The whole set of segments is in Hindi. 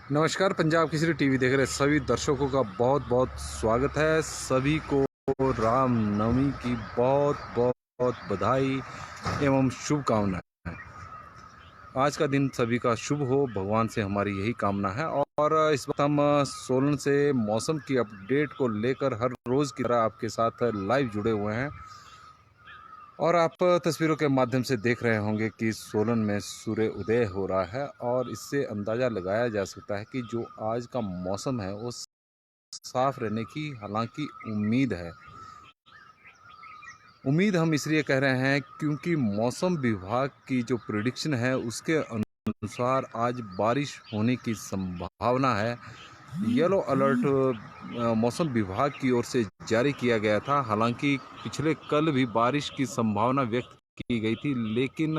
नमस्कार, पंजाब केसरी टीवी देख रहे सभी दर्शकों का बहुत बहुत स्वागत है। सभी को रामनवमी की बहुत बहुत बधाई एवं शुभकामनाएं। आज का दिन सभी का शुभ हो, भगवान से हमारी यही कामना है। और इस वक्त हम सोलन से मौसम की अपडेट को लेकर हर रोज़ की तरह आपके साथ लाइव जुड़े हुए हैं। और आप तस्वीरों के माध्यम से देख रहे होंगे कि सोलन में सूर्य उदय हो रहा है और इससे अंदाज़ा लगाया जा सकता है कि जो आज का मौसम है वो साफ रहने की हालांकि उम्मीद हम इसलिए कह रहे हैं क्योंकि मौसम विभाग की जो प्रेडिक्शन है उसके अनुसार आज बारिश होने की संभावना है। येलो अलर्ट मौसम विभाग की ओर से जारी किया गया था। हालांकि पिछले कल भी बारिश की संभावना व्यक्त की गई थी, लेकिन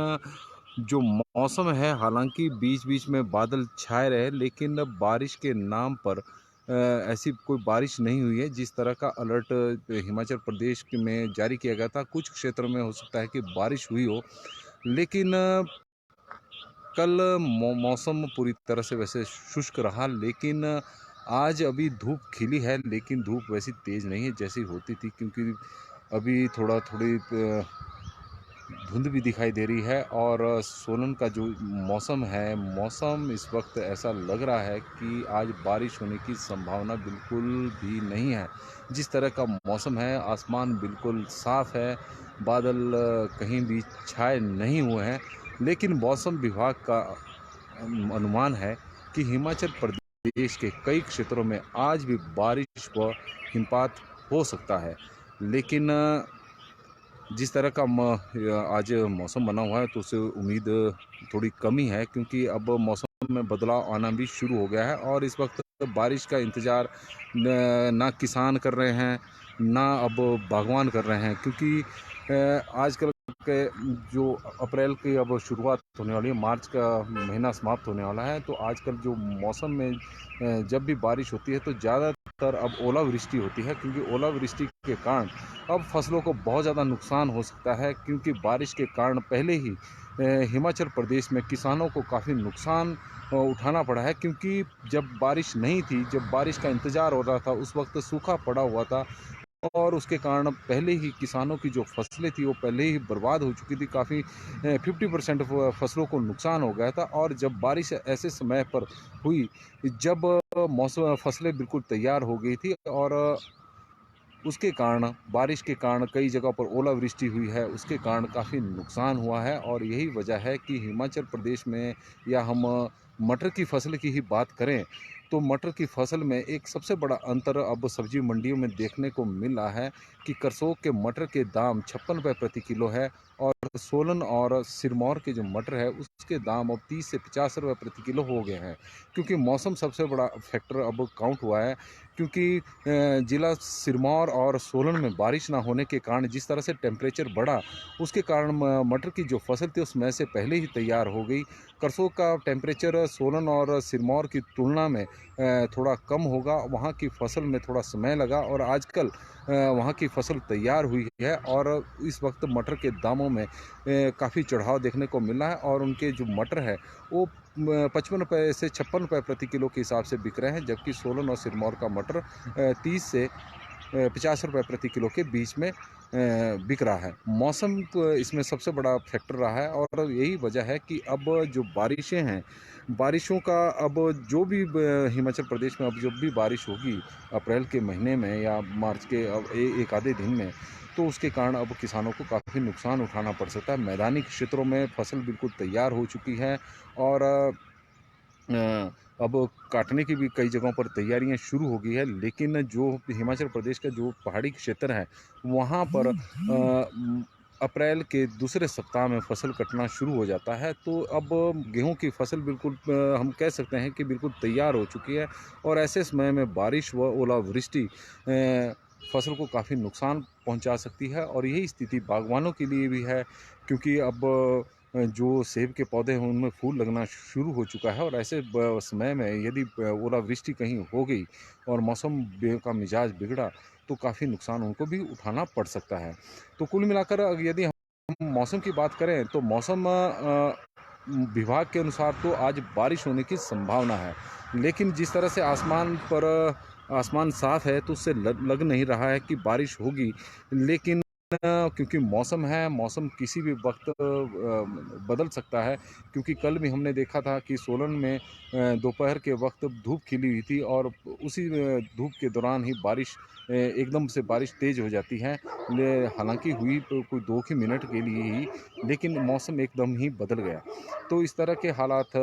जो मौसम है हालांकि बीच बीच में बादल छाए रहे, लेकिन बारिश के नाम पर ऐसी कोई बारिश नहीं हुई है। जिस तरह का अलर्ट हिमाचल प्रदेश में जारी किया गया था, कुछ क्षेत्रों में हो सकता है कि बारिश हुई हो, लेकिन कल मौसम पूरी तरह से वैसे शुष्क रहा। लेकिन आज अभी धूप खिली है, लेकिन धूप वैसी तेज़ नहीं है जैसी होती थी, क्योंकि अभी थोड़ी धुंध भी दिखाई दे रही है। और सोलन का जो मौसम इस वक्त ऐसा लग रहा है कि आज बारिश होने की संभावना बिल्कुल भी नहीं है। जिस तरह का मौसम है, आसमान बिल्कुल साफ़ है, बादल कहीं भी छाए नहीं हुए हैं। लेकिन मौसम विभाग का अनुमान है कि हिमाचल प्रदेश के कई क्षेत्रों में आज भी बारिश व हिमपात हो सकता है। लेकिन जिस तरह का आज मौसम बना हुआ है तो उससे उम्मीद थोड़ी कमी है, क्योंकि अब मौसम में बदलाव आना भी शुरू हो गया है। और इस वक्त बारिश का इंतज़ार ना किसान कर रहे हैं, ना अब बागवान कर रहे हैं, क्योंकि आजकल के जो अप्रैल की अब शुरुआत होने वाली है, मार्च का महीना समाप्त होने वाला है, तो आजकल जो मौसम में जब भी बारिश होती है तो ज़्यादातर अब ओलावृष्टि होती है, क्योंकि ओलावृष्टि के कारण अब फसलों को बहुत ज़्यादा नुकसान हो सकता है। क्योंकि बारिश के कारण पहले ही हिमाचल प्रदेश में किसानों को काफ़ी नुकसान उठाना पड़ा है, क्योंकि जब बारिश नहीं थी, जब बारिश का इंतज़ार हो रहा था, उस वक्त सूखा पड़ा हुआ था और उसके कारण पहले ही किसानों की जो फसलें थी वो पहले ही बर्बाद हो चुकी थी। काफ़ी 50% फसलों को नुकसान हो गया था। और जब बारिश ऐसे समय पर हुई जब मौसम फसलें बिल्कुल तैयार हो गई थी, और उसके कारण बारिश के कारण कई जगह पर ओलावृष्टि हुई है, उसके कारण काफ़ी नुकसान हुआ है। और यही वजह है कि हिमाचल प्रदेश में, या हम मटर की फसल की ही बात करें, तो मटर की फसल में एक सबसे बड़ा अंतर अब सब्जी मंडियों में देखने को मिल रहा है कि करसोग के मटर के दाम 56 रुपये प्रति किलो है, और सोलन और सिरमौर के जो मटर है उसके दाम अब 30 से 50 रुपये प्रति किलो हो गए हैं। क्योंकि मौसम सबसे बड़ा फैक्टर अब काउंट हुआ है, क्योंकि ज़िला सिरमौर और सोलन में बारिश ना होने के कारण जिस तरह से टेम्परेचर बढ़ा, उसके कारण मटर की जो फसल थी उसमें से पहले ही तैयार हो गई। करसोग का टेम्परेचर सोलन और सिरमौर की तुलना में थोड़ा कम होगा, वहाँ की फसल में थोड़ा समय लगा, और आजकल वहाँ की फसल तैयार हुई है। और इस वक्त मटर के दामों में काफ़ी चढ़ाव देखने को मिला है, और उनके जो मटर है वो 55 रुपये से 56 रुपये प्रति किलो के हिसाब से बिक रहे हैं, जबकि सोलन और सिरमौर का मटर 30 से 50 रुपये प्रति किलो के बीच में बिक रहा है। मौसम तो इसमें सबसे बड़ा फैक्टर रहा है, और यही वजह है कि अब जो बारिशें हैं, बारिशों का अब जो भी हिमाचल प्रदेश में अब जब भी बारिश होगी अप्रैल के महीने में या मार्च के अब एक आधे दिन में, तो उसके कारण अब किसानों को काफ़ी नुकसान उठाना पड़ सकता है। मैदानी क्षेत्रों में फसल बिल्कुल तैयार हो चुकी है, और अब काटने की भी कई जगहों पर तैयारियां शुरू हो गई है। लेकिन जो हिमाचल प्रदेश का जो पहाड़ी क्षेत्र है वहाँ पर अप्रैल के दूसरे सप्ताह में फसल कटना शुरू हो जाता है। तो अब गेहूं की फसल बिल्कुल हम कह सकते हैं कि बिल्कुल तैयार हो चुकी है, और ऐसे समय में बारिश व ओलावृष्टि फसल को काफ़ी नुकसान पहुंचा सकती है। और यही स्थिति बागवानों के लिए भी है, क्योंकि अब जो सेब के पौधे हैं उनमें फूल लगना शुरू हो चुका है, और ऐसे समय में यदि ओलावृष्टि कहीं हो गई और मौसम का मिजाज बिगड़ा तो काफ़ी नुकसान उनको भी उठाना पड़ सकता है। तो कुल मिलाकर यदि हम मौसम की बात करें तो मौसम विभाग के अनुसार तो आज बारिश होने की संभावना है, लेकिन जिस तरह से आसमान साफ है तो उससे लग नहीं रहा है कि बारिश होगी। लेकिन क्योंकि मौसम है, मौसम किसी भी वक्त बदल सकता है, क्योंकि कल भी हमने देखा था कि सोलन में दोपहर के वक्त धूप खिली हुई थी और उसी धूप के दौरान ही बारिश एकदम से बारिश तेज़ हो जाती है। हालांकि हुई तो कोई 2 ही मिनट के लिए ही, लेकिन मौसम एकदम ही बदल गया। तो इस तरह के हालात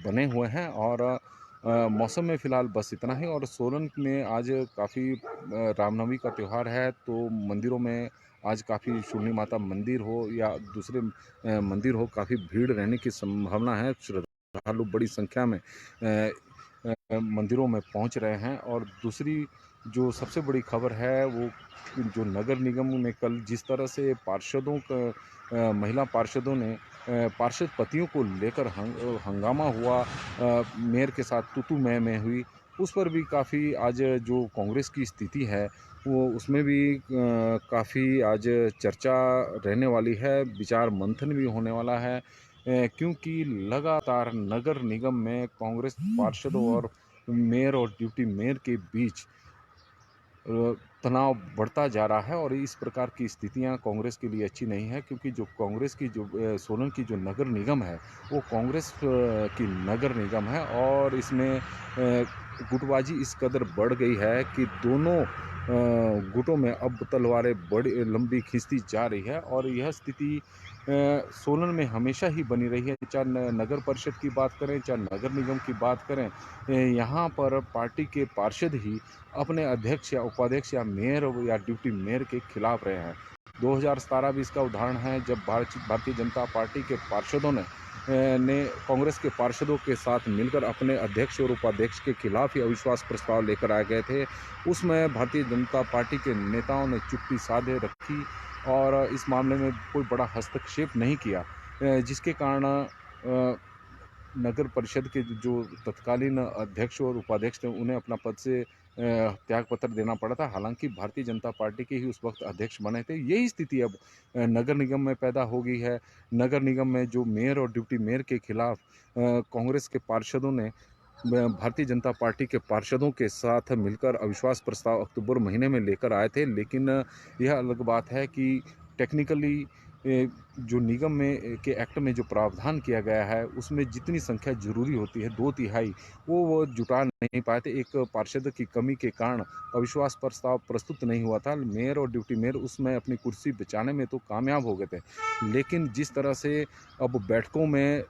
बने हुए हैं और मौसम में फ़िलहाल बस इतना ही। और सोलन में आज काफ़ी रामनवमी का त्यौहार है, तो मंदिरों में आज काफ़ी शूलिनी माता मंदिर हो या दूसरे मंदिर हो, काफ़ी भीड़ रहने की संभावना है। श्रद्धालु बड़ी संख्या में मंदिरों में पहुंच रहे हैं। और दूसरी जो सबसे बड़ी खबर है वो जो नगर निगम में कल जिस तरह से महिला पार्षदों ने पार्षद पतियों को लेकर हंगामा हुआ, मेयर के साथ तू-तू मैं हुई, उस पर भी काफ़ी आज जो कांग्रेस की स्थिति है वो उसमें भी काफ़ी आज चर्चा रहने वाली है, विचार मंथन भी होने वाला है। क्योंकि लगातार नगर निगम में कांग्रेस पार्षदों और मेयर और डिप्टी मेयर के बीच तनाव बढ़ता जा रहा है और इस प्रकार की स्थितियां कांग्रेस के लिए अच्छी नहीं है, क्योंकि जो कांग्रेस की जो सोलन की जो नगर निगम है वो कांग्रेस की नगर निगम है और इसमें गुटबाजी इस कदर बढ़ गई है कि दोनों गुटों में अब तलवारें बड़ी लंबी खींचती जा रही है। और यह स्थिति सोलन में हमेशा ही बनी रही है, चाहे नगर परिषद की बात करें, चाहे नगर निगम की बात करें। यहाँ पर पार्टी के पार्षद ही अपने अध्यक्ष या उपाध्यक्ष या मेयर या डिप्टी मेयर के खिलाफ रहे हैं। 2017 भी इसका उदाहरण है, जब भारतीय जनता पार्टी के पार्षदों ने कांग्रेस के पार्षदों के साथ मिलकर अपने अध्यक्ष और उपाध्यक्ष के खिलाफ ही अविश्वास प्रस्ताव लेकर आ गए थे। उसमें भारतीय जनता पार्टी के नेताओं ने चुप्पी साधे रखी और इस मामले में कोई बड़ा हस्तक्षेप नहीं किया, जिसके कारण नगर परिषद के जो तत्कालीन अध्यक्ष और उपाध्यक्ष थे उन्हें अपना पद से त्यागपत्र देना पड़ा था। हालांकि भारतीय जनता पार्टी के ही उस वक्त अध्यक्ष बने थे। यही स्थिति अब नगर निगम में पैदा हो गई है। नगर निगम में जो मेयर और डिप्टी मेयर के खिलाफ कांग्रेस के पार्षदों ने भारतीय जनता पार्टी के पार्षदों के साथ मिलकर अविश्वास प्रस्ताव अक्टूबर महीने में लेकर आए थे। लेकिन यह अलग बात है कि टेक्निकली जो निगम में के एक्ट में जो प्रावधान किया गया है उसमें जितनी संख्या जरूरी होती है 2/3 वो जुटा नहीं पाए थे। एक पार्षद की कमी के कारण अविश्वास प्रस्ताव प्रस्तुत नहीं हुआ था। मेयर और डिप्टी मेयर उसमें अपनी कुर्सी बचाने में तो कामयाब हो गए थे, लेकिन जिस तरह से अब बैठकों में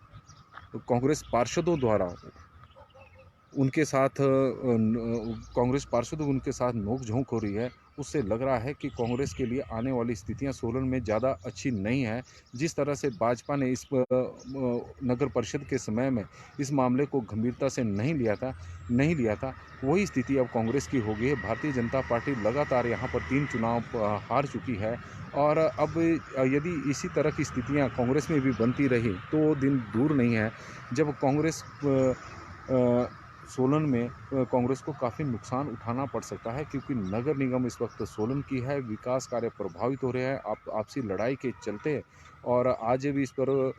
कांग्रेस पार्षदों द्वारा उनके साथ कांग्रेस पार्षद उनके साथ नोक-झोंक हो रही है, उससे लग रहा है कि कांग्रेस के लिए आने वाली स्थितियां सोलन में ज़्यादा अच्छी नहीं है। जिस तरह से भाजपा ने इस नगर परिषद के समय में इस मामले को गंभीरता से नहीं लिया था, वही स्थिति अब कांग्रेस की हो गई है। भारतीय जनता पार्टी लगातार यहाँ पर 3 चुनाव हार चुकी है और अब यदि इसी तरह की स्थितियाँ कांग्रेस में भी बनती रही, तो दिन दूर नहीं है जब कांग्रेस सोलन में कांग्रेस को काफ़ी नुकसान उठाना पड़ सकता है, क्योंकि नगर निगम इस वक्त सोलन की है, विकास कार्य प्रभावित हो रहे हैं आपसी लड़ाई के चलते। और आज भी इस पर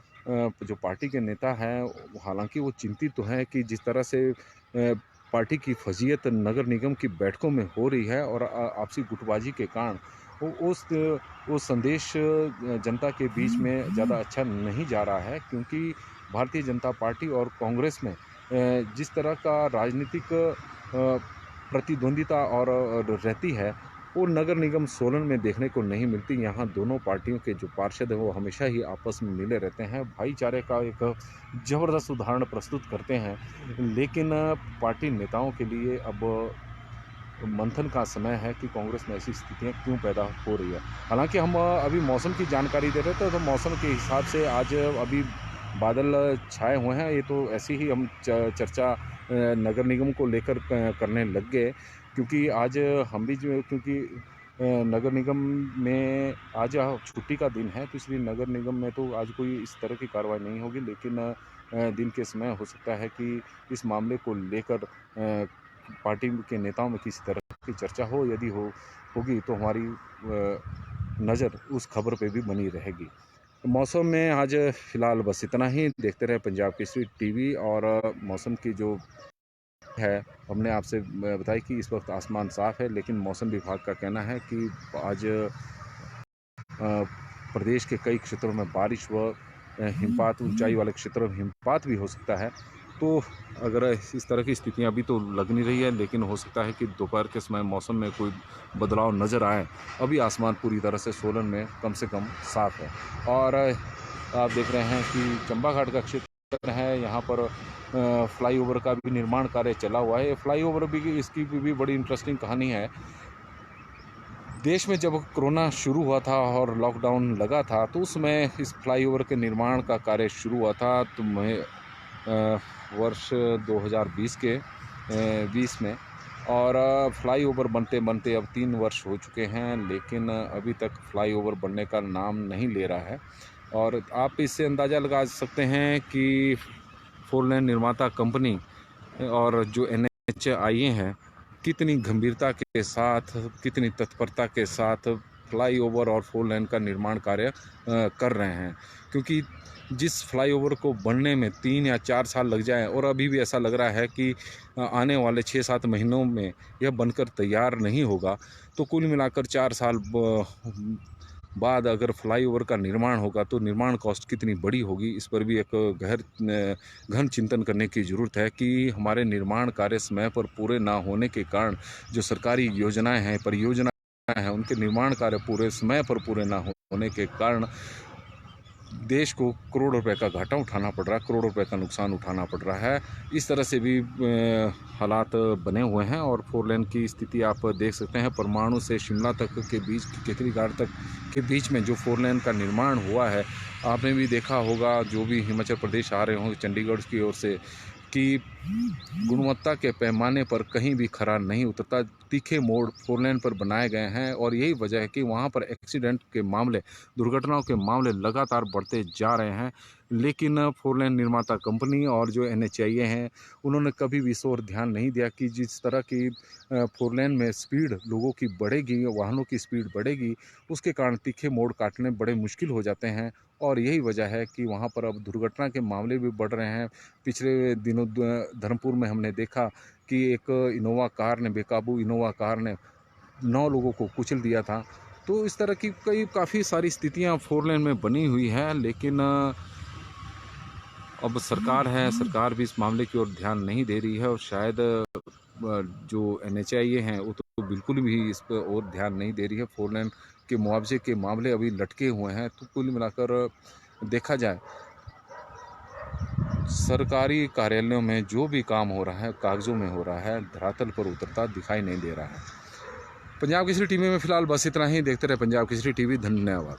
जो पार्टी के नेता हैं, हालांकि वो चिंतित तो हैं कि जिस तरह से पार्टी की फजीयत नगर निगम की बैठकों में हो रही है और आपसी गुटबाजी के कारण वो संदेश जनता के बीच में ज़्यादा अच्छा नहीं जा रहा है। क्योंकि भारतीय जनता पार्टी और कांग्रेस में जिस तरह का राजनीतिक प्रतिद्वंदिता और रहती है, वो नगर निगम सोलन में देखने को नहीं मिलती। यहाँ दोनों पार्टियों के जो पार्षद हैं वो हमेशा ही आपस में मिले रहते हैं, भाईचारे का एक ज़बरदस्त उदाहरण प्रस्तुत करते हैं। लेकिन पार्टी नेताओं के लिए अब मंथन का समय है कि कांग्रेस में ऐसी स्थितियाँ क्यों पैदा हो रही है। हालांकि हम अभी मौसम की जानकारी दे रहे थे, तो मौसम के हिसाब से आज अभी बादल छाए हुए हैं। ये तो ऐसी ही हम चर्चा नगर निगम को लेकर करने लग गए, क्योंकि आज हम भी जो क्योंकि नगर निगम में आज छुट्टी का दिन है, तो इसलिए नगर निगम में तो आज कोई इस तरह की कार्रवाई नहीं होगी। लेकिन दिन के समय हो सकता है कि इस मामले को लेकर पार्टी के नेताओं में किसी तरह की चर्चा हो। यदि होगी तो हमारी नज़र उस खबर पे भी बनी रहेगी। मौसम में आज फ़िलहाल बस इतना ही। देखते रहे पंजाब केसरी टीवी। और मौसम की जो है, हमने आपसे बताया कि इस वक्त आसमान साफ़ है, लेकिन मौसम विभाग का कहना है कि आज प्रदेश के कई क्षेत्रों में बारिश व हिमपात, ऊंचाई वाले क्षेत्रों में हिमपात भी हो सकता है। तो अगर इस तरह की स्थितियां अभी तो लग नहीं रही है, लेकिन हो सकता है कि दोपहर के समय मौसम में कोई बदलाव नज़र आए। अभी आसमान पूरी तरह से सोलन में कम से कम साफ़ है। और आप देख रहे हैं कि चंबा घाट का क्षेत्र है, यहाँ पर फ्लाईओवर का भी निर्माण कार्य चला हुआ है। फ्लाईओवर भी, इसकी भी बड़ी इंटरेस्टिंग कहानी है। देश में जब कोरोना शुरू हुआ था और लॉकडाउन लगा था, तो उस समय इस फ्लाईओवर के निर्माण का कार्य शुरू हुआ था। तो मैं वर्ष 2020 के 20 में, और फ्लाईओवर बनते बनते अब 3 वर्ष हो चुके हैं, लेकिन अभी तक फ्लाईओवर बनने का नाम नहीं ले रहा है। और आप इससे अंदाज़ा लगा सकते हैं कि फोर लेन निर्माता कंपनी और जो NHAI हैं, कितनी गंभीरता के साथ, कितनी तत्परता के साथ फ्लाईओवर और फोर लेन का निर्माण कार्य कर रहे हैं। क्योंकि जिस फ्लाईओवर को बनने में 3 या 4 साल लग जाए, और अभी भी ऐसा लग रहा है कि आने वाले 6-7 महीनों में यह बनकर तैयार नहीं होगा, तो कुल मिलाकर 4 साल बाद अगर फ्लाईओवर का निर्माण होगा तो निर्माण कॉस्ट कितनी बड़ी होगी, इस पर भी एक गहन चिंतन करने की ज़रूरत है। कि हमारे निर्माण कार्य समय पर पूरे ना होने के कारण जो सरकारी योजनाएं हैं, परियोजनाएं हैं, उनके निर्माण कार्य पूरे समय पर पूरे ना होने के कारण देश को करोड़ों रुपए का घाटा उठाना पड़ रहा है, करोड़ों रुपए का नुकसान उठाना पड़ रहा है। इस तरह से भी हालात बने हुए हैं। और फोर लेन की स्थिति आप देख सकते हैं, परमाणु से शिमला तक के बीच, केतली घाट तक के बीच में जो फोर लेन का निर्माण हुआ है, आपने भी देखा होगा, जो भी हिमाचल प्रदेश आ रहे होंगे चंडीगढ़ की ओर से, कि गुणवत्ता के पैमाने पर कहीं भी खरा नहीं उतरता। तीखे मोड़ फोर लेन पर बनाए गए हैं, और यही वजह है कि वहाँ पर एक्सीडेंट के मामले, दुर्घटनाओं के मामले लगातार बढ़ते जा रहे हैं। लेकिन फोर लेन निर्माता कंपनी और जो NHAI हैं, उन्होंने कभी भी इस ओर ध्यान नहीं दिया कि जिस तरह की फोर लेन में स्पीड लोगों की बढ़ेगी, वाहनों की स्पीड बढ़ेगी, उसके कारण तीखे मोड़ काटने बड़े मुश्किल हो जाते हैं। और यही वजह है कि वहाँ पर अब दुर्घटना के मामले भी बढ़ रहे हैं। पिछले दिनों धर्मपुर में हमने देखा कि एक इनोवा कार ने, बेकाबू इनोवा कार ने 9 लोगों को कुचल दिया था। तो इस तरह की काफ़ी सारी स्थितियां फोर लेन में बनी हुई हैं। लेकिन अब सरकार है, सरकार भी इस मामले की ओर ध्यान नहीं दे रही है। और शायद जो NHAI हैं, वो तो बिल्कुल भी इस पर और ध्यान नहीं दे रही है। फोर लेन के मुआवजे के मामले अभी लटके हुए हैं। तो कुल मिलाकर देखा जाए, सरकारी कार्यालयों में जो भी काम हो रहा है, कागज़ों में हो रहा है, धरातल पर उतरता दिखाई नहीं दे रहा है। पंजाब केसरी टीवी में फ़िलहाल बस इतना ही। देखते रहे पंजाब केसरी टीवी। धन्यवाद।